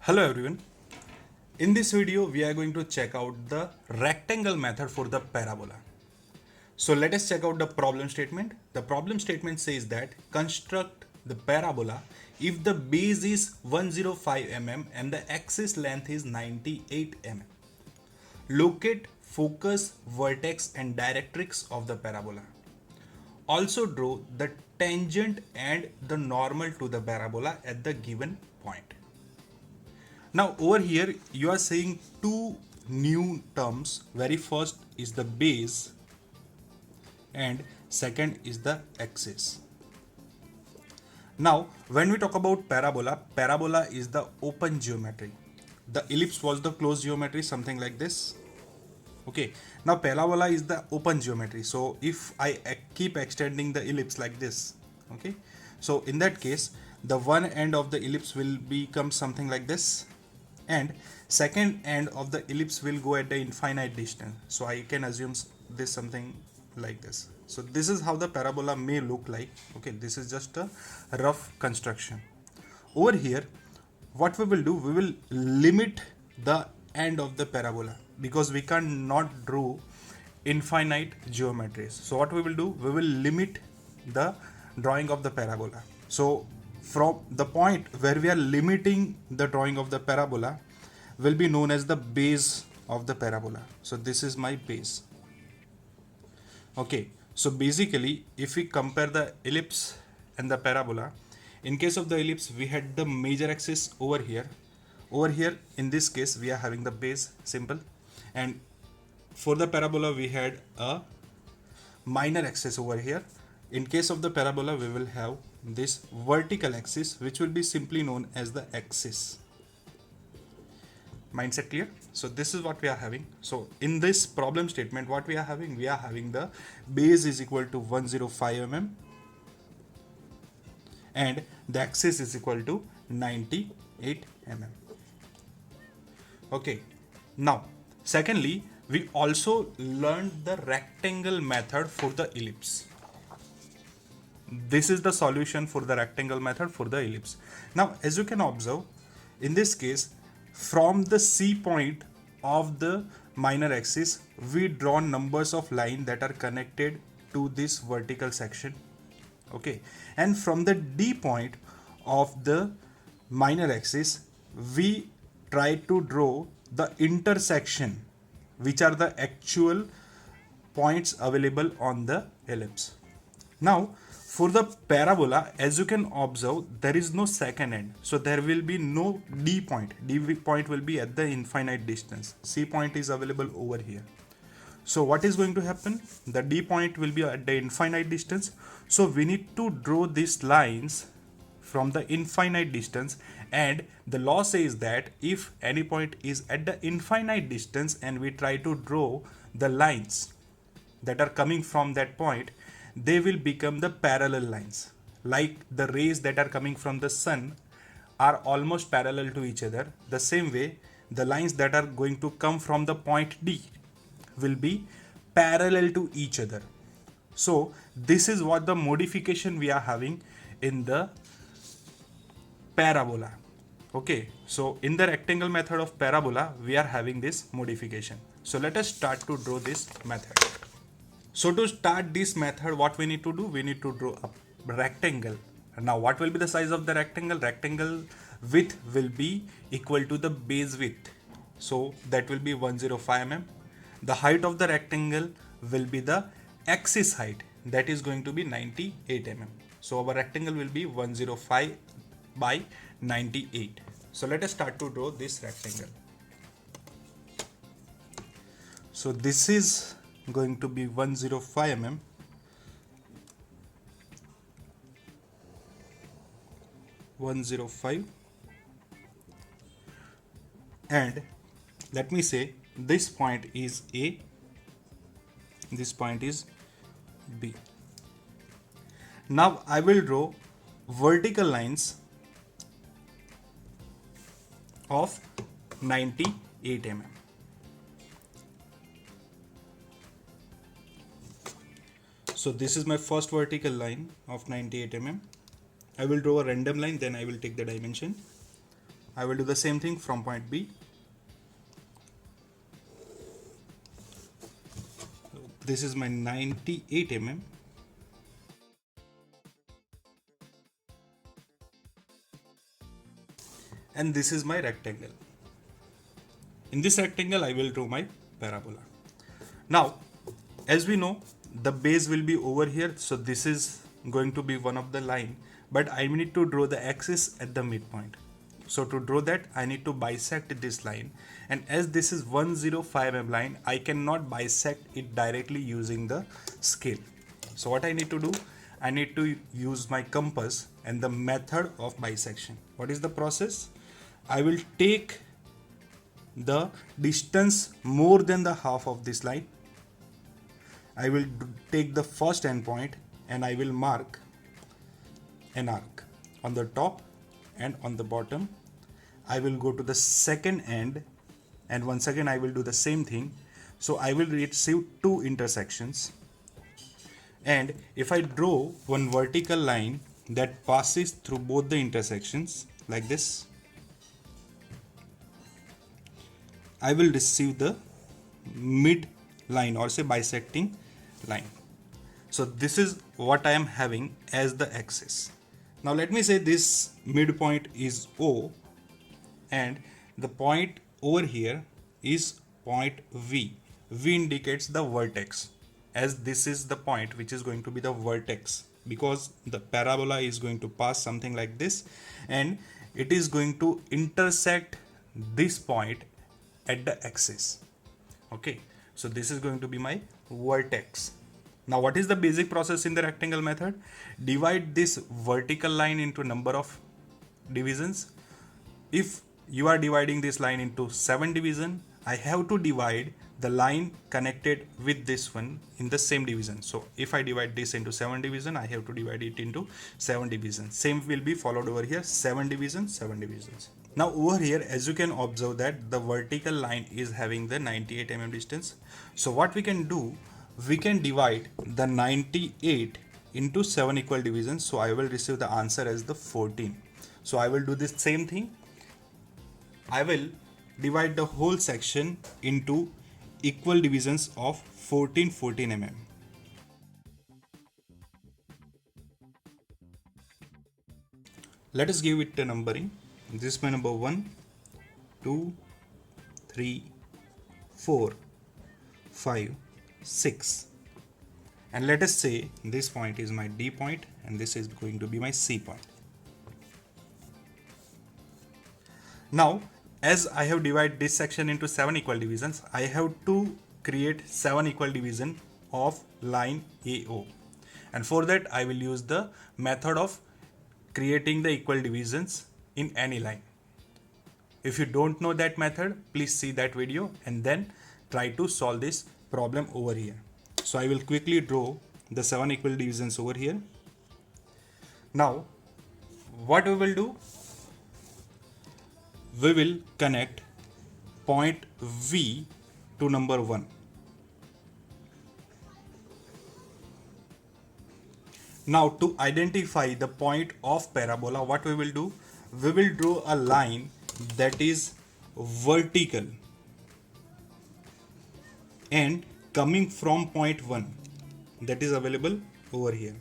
Hello everyone. In this video, we are going to check out the rectangle method for the parabola. So let us check out the problem statement. The problem statement says that construct the parabola if the base is 105 mm and the axis length is 98 mm. Locate focus, vertex and directrix of the parabola. Also draw the tangent and the normal to the parabola at the given point. Now over here you are saying two new terms. Very first is the base and second is the axis. Now when we talk about parabola, parabola is the open geometry. The ellipse was the closed geometry, something like this. Okay, now parabola is the open geometry. So if I keep extending the ellipse like this, okay, so in that case the one end of the ellipse will become something like this and second end of the ellipse will go at the infinite distance. So I can assume this something like this. So this is how the parabola may look like. Okay, this is just a rough construction. Over here what we will do, we will limit the end of the parabola because we cannot draw infinite geometries. So what we will do, we will limit the drawing of the parabola. So from the point where we are limiting the drawing of the parabola will be known as the base of the parabola. So this is my base. Okay, so basically if we compare the ellipse and the parabola, in case of the ellipse we had the major axis over here. Over here in this case we are having the base, simple, and for the parabola we had a minor axis over here. In case of the parabola we will have this vertical axis which will be simply known as the axis. Mindset clear? So this is what we are having. So in this problem statement what we are having the base is equal to 105 mm and the axis is equal to 98 mm. Okay, now secondly we also learned the rectangle method for the ellipse. This is the solution for the rectangle method for the ellipse. Now as you can observe, in this case from the C point of the minor axis we draw numbers of lines that are connected to this vertical section. Okay, and from the D point of the minor axis we try to draw the intersection, which are the actual points available on the ellipse. Now for the parabola, as you can observe, there is no second end, so there will be no D point. D point will be at the infinite distance. C point is available over here. So what is going to happen? The D point will be at the infinite distance. So we need to draw these lines from the infinite distance, and the law says that if any point is at the infinite distance and we try to draw the lines that are coming from that point, they will become the parallel lines. Like the rays that are coming from the sun are almost parallel to each other, the same way the lines that are going to come from the point D will be parallel to each other. So this is what the modification we are having in the parabola. Okay, so in the rectangle method of parabola we are having this modification. So let us start to draw this method. So to start this method, what we need to do, we need to draw a rectangle. Now what will be the size of the rectangle? Rectangle width will be equal to the base width. So that will be 105 mm. The height of the rectangle will be the axis height, that is going to be 98 mm. So our rectangle will be 105 by 98. So let us start to draw this rectangle. So this is going to be 105 mm. And let me say this point is A, this point is B. Now I will draw vertical lines of 98 mm. So this is my first vertical line of 98 mm. I will draw a random line, then I will take the dimension. I will do the same thing from point B. This is my 98 mm. And this is my rectangle. In this rectangle, I will draw my parabola. Now, as we know, the base will be over here. So this is going to be one of the line, but I need to draw the axis at the midpoint. So to draw that, I need to bisect this line. And as this is 105 mm line, I cannot bisect it directly using the scale. So what I need to do, I need to use my compass and the method of bisection. What is the process? I will take the distance more than the half of this line. I will take the first endpoint and I will mark an arc on the top and on the bottom. I will go to the second end and once again I will do the same thing. So I will receive two intersections, and if I draw one vertical line that passes through both the intersections like this, I will receive the mid line or say bisecting line. So this is what I am having as the axis. Now let me say this midpoint is O and the point over here is point V. V indicates the vertex, as this is the point which is going to be the vertex, because the parabola is going to pass something like this and it is going to intersect this point at the axis. Okay, so this is going to be my vertex. Now what is the basic process in the rectangle method? Divide this vertical line into number of divisions. If you are dividing this line into 7 divisions, I have to divide the line connected with this one in the same division. So if I divide this into 7 divisions, I have to divide it into 7 divisions. Same will be followed over here, 7 divisions, 7 divisions. Now over here, as you can observe that the vertical line is having the 98 mm distance. So what we can do, we can divide the 98 into 7 equal divisions. So I will receive the answer as the 14. So I will do this same thing. I will divide the whole section into equal divisions of 14 mm. Let us give it a numbering. This is my number 1, 2, 3, 4, 5, 6. And let us say this point is my D point and this is going to be my C point. Now, as I have divided this section into 7 equal divisions, I have to create 7 equal divisions of line AO. And for that, I will use the method of creating the equal divisions in any line. If you don't know that method, please see that video and then try to solve this problem over here. So I will quickly draw the 7 equal divisions over here. Now, what we will do? We will connect point V to number 1. Now to identify the point of parabola, what we will do? We will draw a line that is vertical and coming from point 1 that is available over here.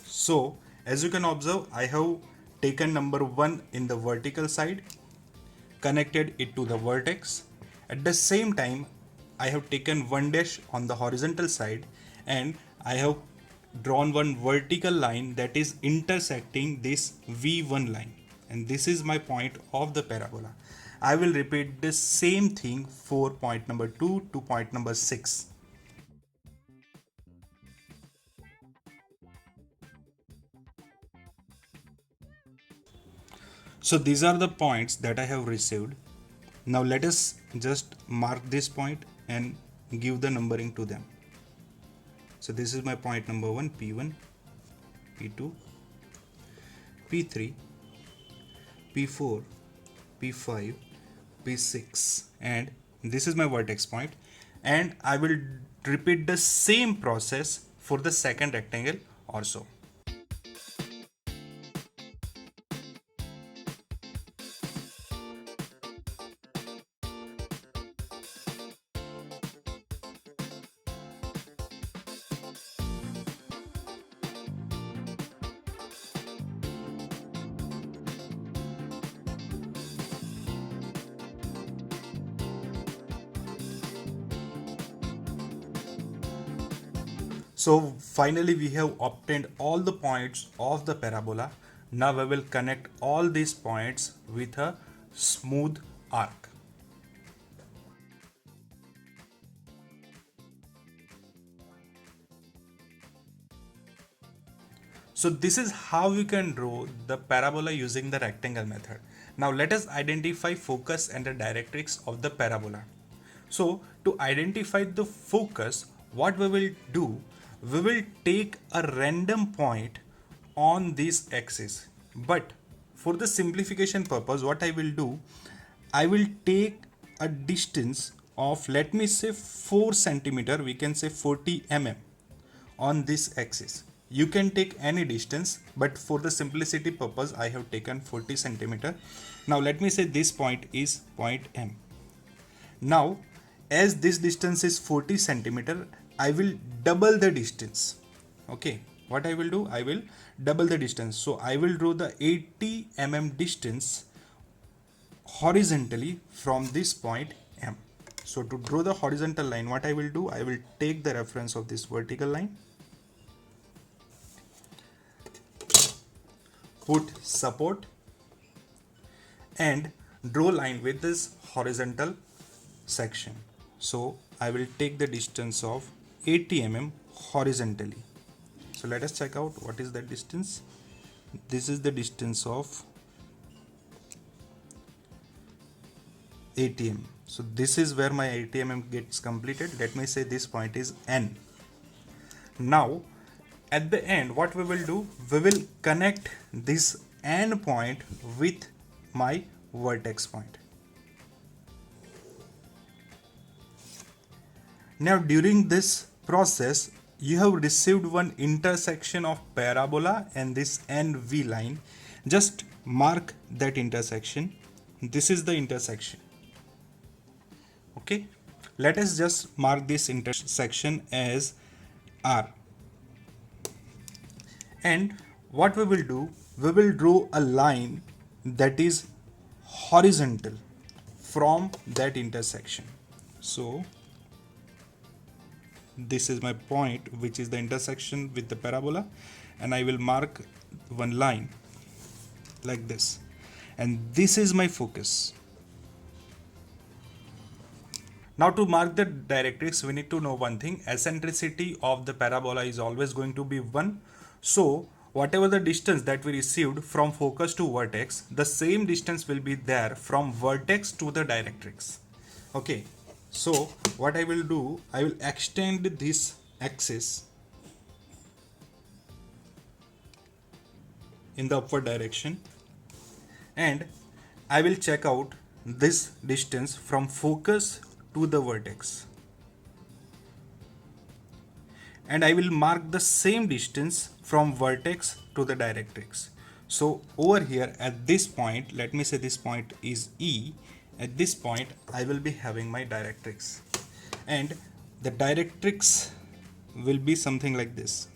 So as you can observe, I have taken number 1 in the vertical side, connected it to the vertex. At the same time, I have taken 1 dash on the horizontal side and I have drawn one vertical line that is intersecting this V1 line, and this is my point of the parabola. I will repeat the same thing for point number 2 to point number 6. So these are the points that I have received. Now let us just mark this point and give the numbering to them. So this is my point number 1, P1, P2, P3, P4, P5, P6, and this is my vertex point, and I will repeat the same process for the second rectangle also. So finally we have obtained all the points of the parabola. Now we will connect all these points with a smooth arc. So this is how you can draw the parabola using the rectangle method. Now let us identify focus and the directrix of the parabola. So to identify the focus, what we will do, we will take a random point on this axis. But for the simplification purpose, what I will do, I will take a distance of, let me say, 4 centimeter, we can say 40 mm on this axis. You can take any distance, but for the simplicity purpose I have taken 40 centimeter. Now let me say this point is point M. Now as this distance is 40 centimeter, I will double the distance. Okay, what I will do, I will double the distance. So I will draw the 80 mm distance horizontally from this point M. So to draw the horizontal line, what I will do, I will take the reference of this vertical line, put support and draw line with this horizontal section. So I will take the distance of 80 mm horizontally. So let us check out what is that distance. This is the distance of 80 mm. So this is where my 80 mm gets completed. Let me say this point is N. Now at the end, what we will do, we will connect this N point with my vertex point. Now during this process, you have received one intersection of parabola and this NV line. Just mark that intersection. This is the intersection. Okay, let us just mark this intersection as R. And what we will do, we will draw a line that is horizontal from that intersection. So this is my point, which is the intersection with the parabola, and I will mark one line like this, and this is my focus. Now to mark the directrix, we need to know one thing: eccentricity of the parabola is always going to be 1. So whatever the distance that we received from focus to vertex, the same distance will be there from vertex to the directrix. Okay, so what I will do, I will extend this axis in the upward direction, and I will check out this distance from focus to the vertex, and I will mark the same distance from vertex to the directrix. So over here at this point, let me say this point is E. At this point I will be having my directrix, and the directrix will be something like this.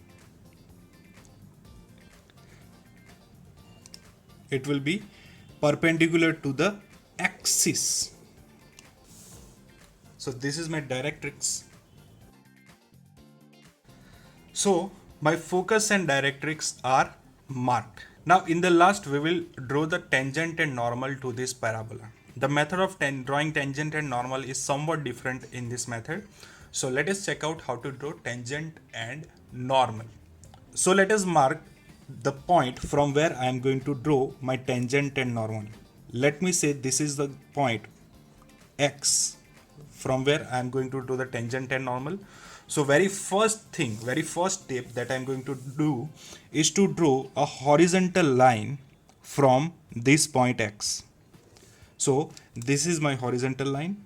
It will be perpendicular to the axis. So this is my directrix. So my focus and directrix are marked. Now in the last, we will draw the tangent and normal to this parabola. The method of drawing tangent and normal is somewhat different in this method. So let us check out how to draw tangent and normal. So let us mark the point from where I am going to draw my tangent and normal. Let me say this is the point X from where I am going to do the tangent and normal. So very first step that I am going to do is to draw a horizontal line from this point X. So this is my horizontal line.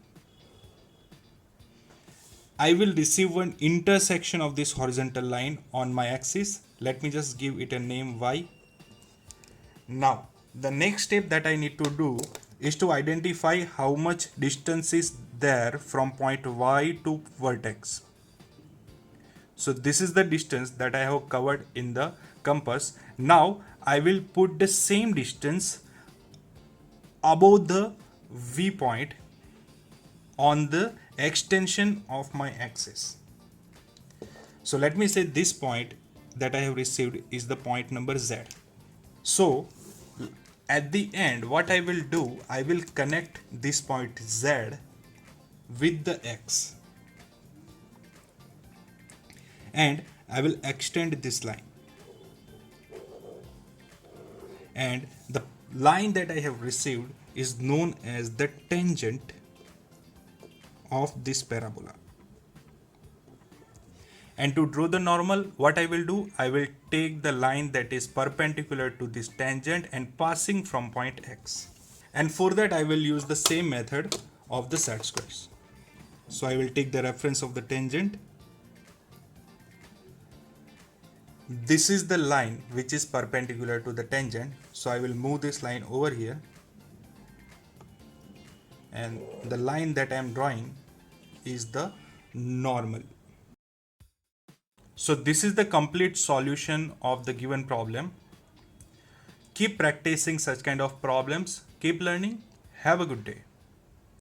I will receive one intersection of this horizontal line on my axis. Let me just give it a name Y. Now the next step that I need to do is to identify how much distance is there from point Y to vertex. So this is the distance that I have covered in the compass. Now I will put the same distance above the V point on the extension of my axis. So let me say this point that I have received is the point number Z. So at the end, what I will do, I will connect this point Z with the X, and I will extend this line, and the line that I have received is known as the tangent of this parabola. And to draw the normal, what I will do, I will take the line that is perpendicular to this tangent and passing from point X. And for that I will use the same method of the set squares. So I will take the reference of the tangent. This is the line which is perpendicular to the tangent. So I will move this line over here. And the line that I am drawing is the normal. So this is the complete solution of the given problem. Keep practicing such kind of problems. Keep learning. Have a good day.